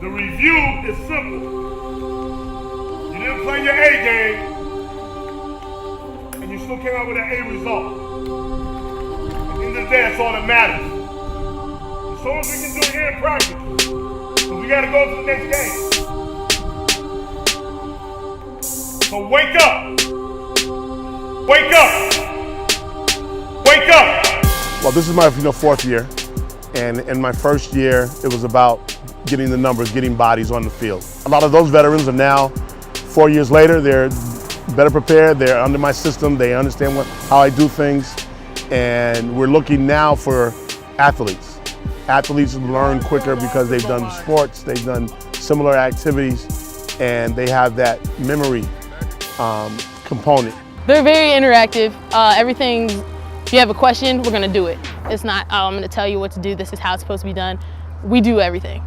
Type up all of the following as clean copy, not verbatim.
The review is simple. You didn't play your A game, and you still came out with an A result. At the end of the day, that's all that matters. As long as we can do it here in practice, but we got to go to the next game. So wake up. Wake up. Wake up. Well, this is my fourth year, and in my first year, it was about getting the numbers, getting bodies on the field. A lot of those veterans are now, 4 years later, they're better prepared, they're under my system, they understand how I do things, and we're looking now for athletes. Athletes learn quicker because they've done sports, they've done similar activities, and they have that memory component. They're very interactive. Everything, if you have a question, we're gonna do it. It's not, oh, I'm gonna tell you what to do, this is how it's supposed to be done. We do everything.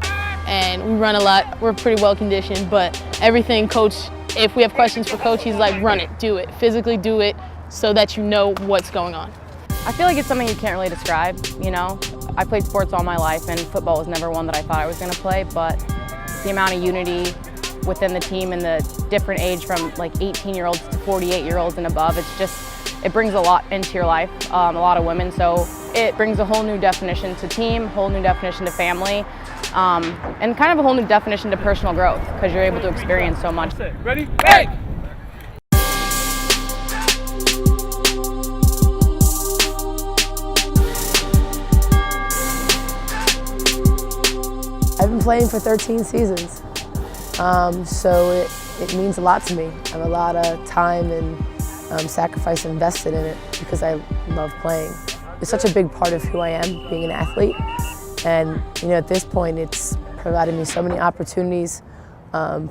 And we run a lot, we're pretty well conditioned, but everything coach, if we have questions for coach, he's like, run it, do it, physically do it so that you know what's going on. I feel like it's something you can't really describe, you know? I played sports all my life and football was never one that I thought I was gonna play, but the amount of unity within the team and the different age from like 18-year-olds to 48-year-olds and above, it brings a lot into your life, a lot of women, so it brings a whole new definition to team, whole new definition to family, and kind of a whole new definition to personal growth because you're able to experience so much. Ready? Hey! I've been playing for 13 seasons, so it means a lot to me. I have a lot of time and sacrifice invested in it because I love playing. It's such a big part of who I am, being an athlete. And at this point, it's provided me so many opportunities,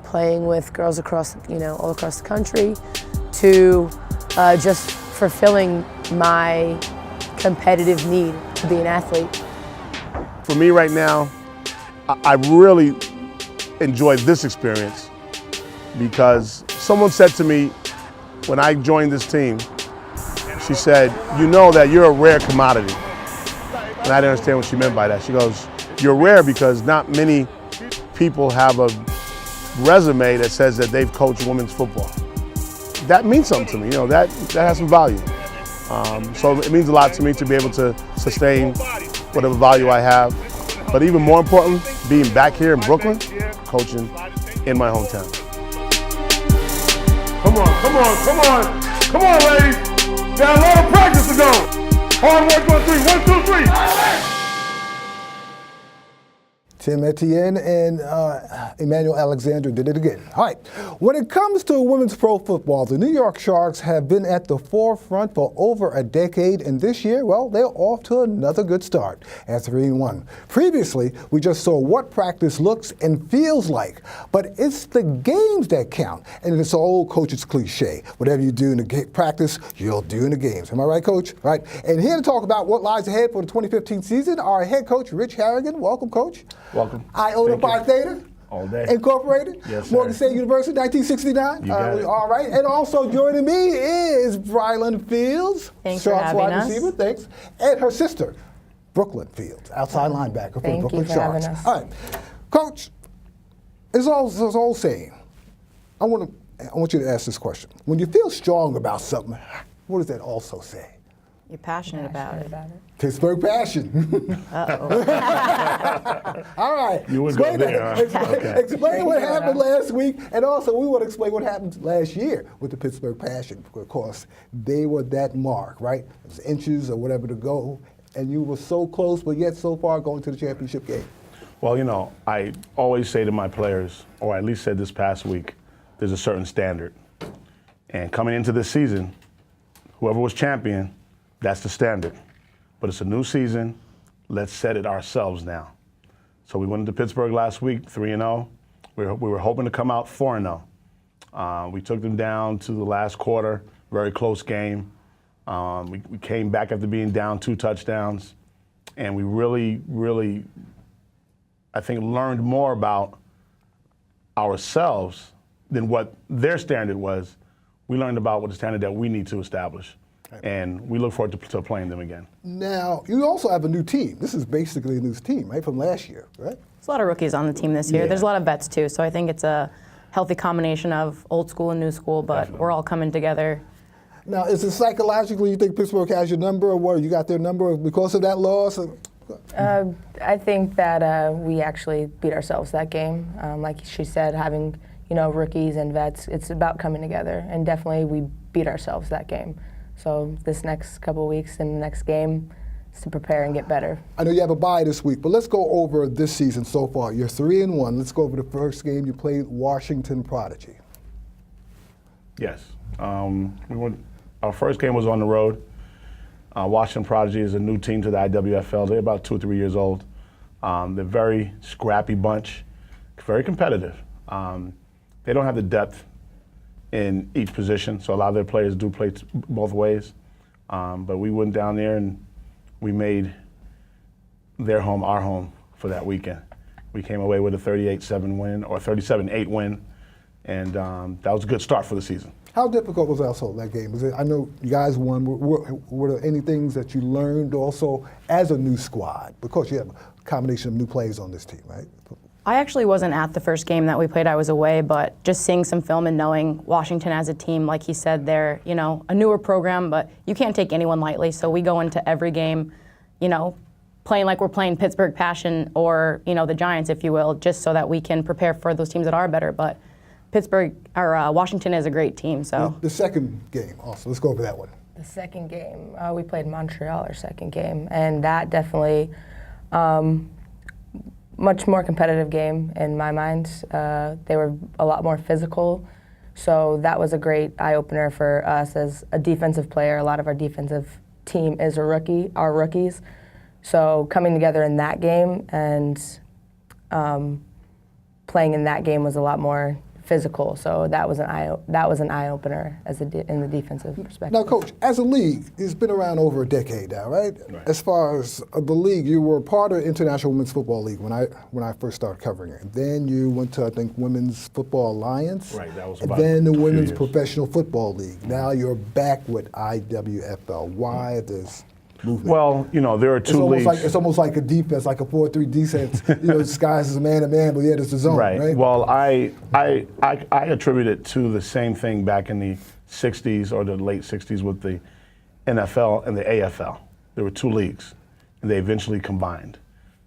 playing with girls across, all across the country, to just fulfilling my competitive need to be an athlete. For me right now, I really enjoyed this experience because someone said to me when I joined this team, she said, you know that you're a rare commodity. And I didn't understand what she meant by that. She goes, you're rare because not many people have a resume that says that they've coached women's football. That means something to me, that has some value. So it means a lot to me to be able to sustain whatever value I have. But even more important, being back here in Brooklyn, coaching in my hometown. Come on, come on, come on. Come on, ladies. Got a lot of practice to go. Hard work on three. 1, 2, 3. Tim Etienne and Emmanuel Alexander did it again. All right, when it comes to women's pro football, the New York Sharks have been at the forefront for over a decade, and this year, well, they're off to another good start at 3-1. Previously, we just saw what practice looks and feels like, but it's the games that count, and it's an old coach's cliche. Whatever you do in the practice, you'll do in the games. Am I right, Coach? Right. And here to talk about what lies ahead for the 2015 season, our head coach, Rich Harrigan. Welcome, Coach. Welcome. Iota Phi Theta. All day. Incorporated. Yes, sir. Morgan State University, 1969. You got it. All right. And also joining me is Brilynn Fields. Thanks for having us. Receiver, thanks. And her sister, Brooklyn Fields, outside linebacker for the Brooklyn Sharks. All right. Coach, it's all saying. I want you to ask this question. When you feel strong about something, what does that also say? You're passionate about it. Pittsburgh passion. Uh-oh. All right. You would go there, huh? Explain what happened last week, and also we want to explain what happened last year with the Pittsburgh passion. Of course, they were that mark, right? It was inches or whatever to go, and you were so close, but yet so far going to the championship game. Well, I always say to my players, or I at least said this past week, there's a certain standard. And coming into this season, whoever was champion, that's the standard. But it's a new season. Let's set it ourselves now. So we went into Pittsburgh last week, 3-0. We were hoping to come out 4-0. We took them down to the last quarter, very close game. We came back after being down 2 touchdowns, and we really, really, I think, learned more about ourselves than what their standard was. We learned about what the standard that we need to establish. and we look forward to playing them again. Now, you also have a new team. This is basically a new team, right, from last year, right? There's a lot of rookies on the team this year. Yeah. There's a lot of vets too, so I think it's a healthy combination of old school and new school, but Definitely. we're all coming together. Now, is it psychologically you think Pittsburgh has your number, or what? You got their number because of that loss? I think that we actually beat ourselves that game. Like she said, having rookies and vets, it's about coming together, and definitely we beat ourselves that game. So this next couple of weeks and the next game is to prepare and get better. I know you have a bye this week, but let's go over this season so far. You're 3-1. Let's go over the first game you played, Washington Prodigy. Yes. Our first game was on the road. Washington Prodigy is a new team to the IWFL. They're about 2 or 3 years old. They're a very scrappy bunch, very competitive. They don't have the depth in each position, so a lot of their players do play both ways. But we went down there and we made their home our home for that weekend. We came away with a 38-7 win, or 37-8 win, and that was a good start for the season. How difficult was also that game? I know you guys won. Were there any things that you learned also as a new squad? Because you have a combination of new players on this team, right? I actually wasn't at the first game that we played. I was away, but just seeing some film and knowing Washington as a team, like he said, they're a newer program, but you can't take anyone lightly. So we go into every game, playing like we're playing Pittsburgh Passion or the Giants, if you will, just so that we can prepare for those teams that are better. But Washington is a great team. So The second game also. Let's go over that one. The second game, we played Montreal our second game, and that definitely much more competitive game in my mind. They were a lot more physical, so that was a great eye-opener for us as a defensive player. A lot of our defensive team is our rookies. So coming together in that game and playing in that game was a lot more physical, so that was an eye opener in the defensive perspective. Now, Coach, as a league, it's been around over a decade now, right? As far as the league, you were part of the International Women's Football League when I first started covering it. And then you went to, I think, Women's Football Alliance. Right, that was and about then the a few Women's years. Professional Football League. Now you're back with IWFL. Why this movement? Well, there are two leagues. It's almost like a defense, like a 4-3 defense. Disguised as a man-to-man, but it's the zone, right? Well, I attribute it to the same thing back in the 60s or the late 60s with the NFL and the AFL. There were two leagues, and they eventually combined.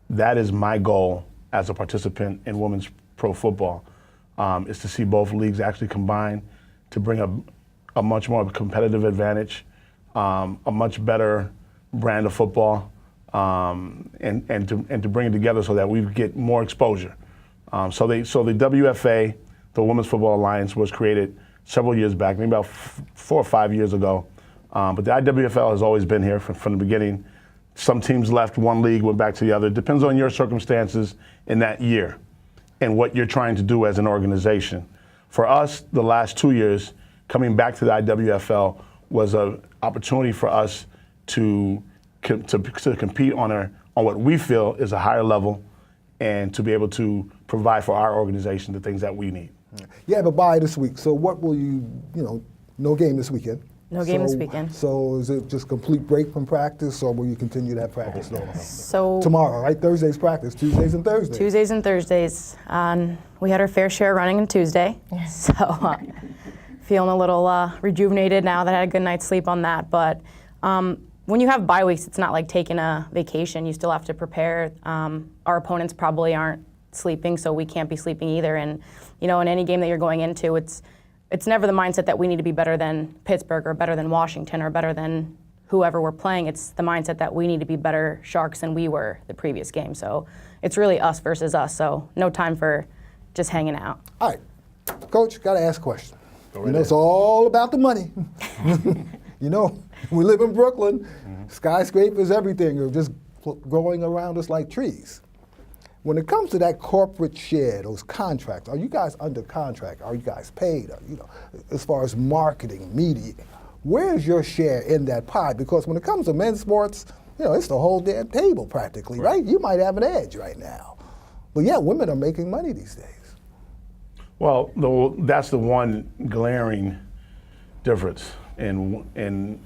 That is my goal as a participant in women's pro football, is to see both leagues actually combine to bring a much more competitive advantage, a much better brand of football, and to bring it together so that we get more exposure. So the WFA, the Women's Football Alliance, was created several years back, maybe about 4 or 5 years ago. But the IWFL has always been here from the beginning. Some teams left one league, went back to the other. It depends on your circumstances in that year and what you're trying to do as an organization. For us, the last 2 years, coming back to the IWFL was an opportunity for us to compete on what we feel is a higher level, and to be able to provide for our organization the things that we need. You have a bye this week, so what will no game this weekend? No game this weekend. So is it just complete break from practice, or will you continue to have practice So tomorrow, right? Thursday's practice, Tuesdays and Thursdays. Tuesdays and Thursdays. We had our fair share running on Tuesday, so feeling a little rejuvenated now that I had a good night's sleep on that. But when you have bye weeks, it's not like taking a vacation. You still have to prepare. Our opponents probably aren't sleeping, so we can't be sleeping either. And in any game that you're going into, it's never the mindset that we need to be better than Pittsburgh or better than Washington or better than whoever we're playing. It's the mindset that we need to be better Sharks than we were the previous game. So it's really us versus us. So no time for just hanging out. All right, Coach, got to ask a question. It's all about the money. We live in Brooklyn. Skyscrapers, everything are just growing around us like trees. When it comes to that corporate share, those contracts, are you guys under contract? Are you guys paid? As far as marketing, media, where's your share in that pie? Because when it comes to men's sports, it's the whole damn table practically, right? You might have an edge right now. But yeah, women are making money these days. Well, that's the one glaring difference in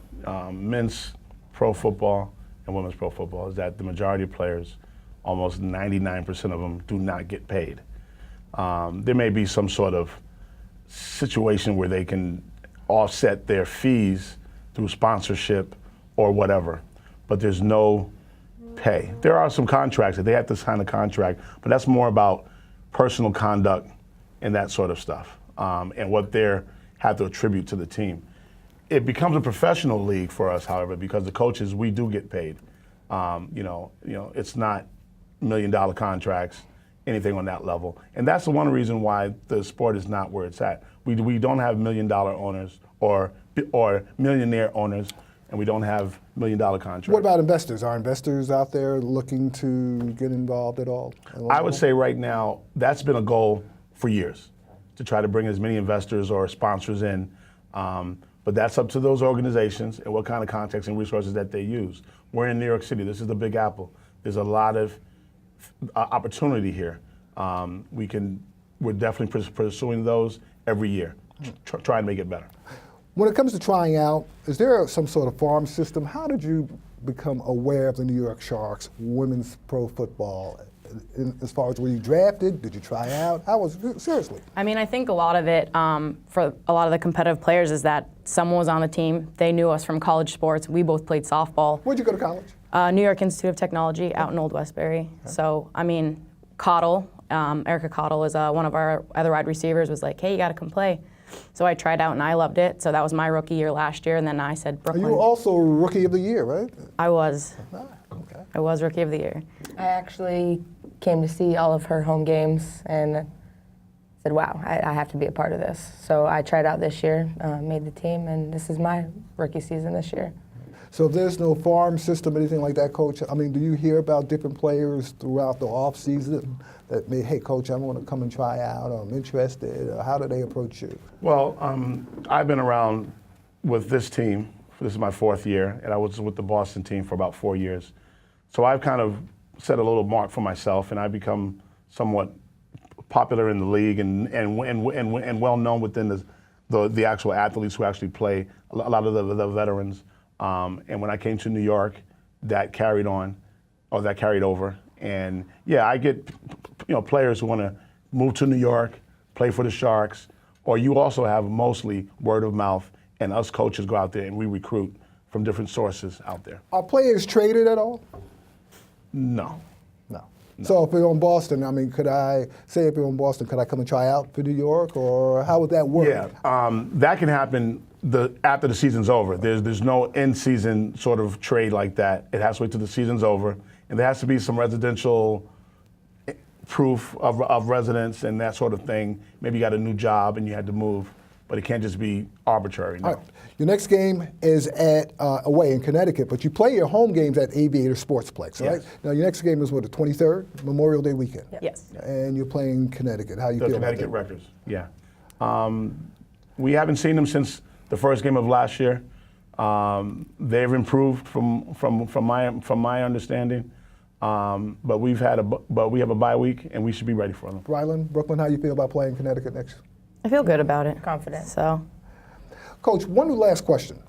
men's pro football and women's pro football is that the majority of players, almost 99% of them, do not get paid. There may be some sort of situation where they can offset their fees through sponsorship or whatever, but there's no pay. There are some contracts that they have to sign a contract, but that's more about personal conduct and that sort of stuff, and what they have to attribute to the team. It becomes a professional league for us, however, because the coaches, we do get paid. It's not $1 million contracts, anything on that level, and that's the one reason why the sport is not where it's at. We don't have $1 million owners or millionaire owners, and we don't have $1 million contracts. What about investors? Are investors out there looking to get involved at all? I would say right now, that's been a goal for years, to try to bring as many investors or sponsors in. But that's up to those organizations and what kind of contacts and resources that they use. We're in New York City. This is the Big Apple. There's a lot of opportunity here. We're definitely pursuing those every year, trying to make it better. When it comes to trying out, is there some sort of farm system? How did you become aware of the New York Sharks women's pro football? As far as were you drafted? Did you try out? Seriously? I mean, I think a lot of it for a lot of the competitive players is that someone was on the team. They knew us from college sports. We both played softball. Where'd you go to college? New York Institute of Technology out in Old Westbury. Okay. So, I mean, Cottle, Erika Cottle is one of our other wide receivers, was like, hey, you got to come play. So I tried out and I loved it. So that was my rookie year last year. And then I said, Brooklyn. You were also Rookie of the Year, right? I was. Okay. I was Rookie of the Year. I actually came to see all of her home games and said, wow, I have to be a part of this. So I tried out this year, made the team, and this is my rookie season this year. So if there's no farm system, anything like that, Coach, I mean, do you hear about different players throughout the off season that may, hey, Coach, I want to come and try out, or I'm interested, or how do they approach you? Well, I've been around with this team. This is my 4th year, and I was with the Boston team for about 4 years. So I've kind of set a little mark for myself, and I've become somewhat popular in the league and well known within the actual athletes who actually play, a lot of the veterans. And when I came to New York, that carried over. And yeah, I get players who want to move to New York, play for the Sharks, or you also have mostly word of mouth, and us coaches go out there and we recruit from different sources out there. Are players traded at all? No. So if you're in Boston, I mean, could I come and try out for New York, or how would that work? Yeah, that can happen after the season's over. There's no in-season sort of trade like that. It has to wait till the season's over, and there has to be some residential proof of residence and that sort of thing. Maybe you got a new job and you had to move, but it can't just be arbitrary. No. All right. Your next game is at away in Connecticut, but you play your home games at Aviator Sportsplex, right? Yes. Now your next game is what, the 23rd, Memorial Day weekend? Yes. And you're playing Connecticut. How do you feel Connecticut about that? Records, yeah. We haven't seen them since the first game of last year. They've improved from my understanding, but we have a bye week and we should be ready for them. Brilynn, how you feel about playing Connecticut next? I feel good about it. Confident. So, Coach, one last question.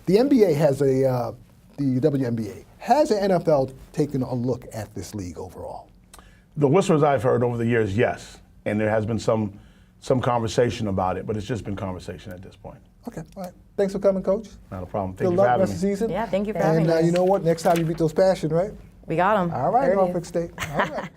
The NBA has the WNBA. Has the NFL taken a look at this league overall? The whispers I've heard over the years, yes, and there has been some conversation about it, but it's just been conversation at this point. Okay, all right. Thanks for coming, Coach. Not a problem. Good Thank you luck for having rest me. of the season. yeah, thank you for having And us. you know what? Next time you beat those Passion, right? We got them. All right, There it Norfolk is. State. All right.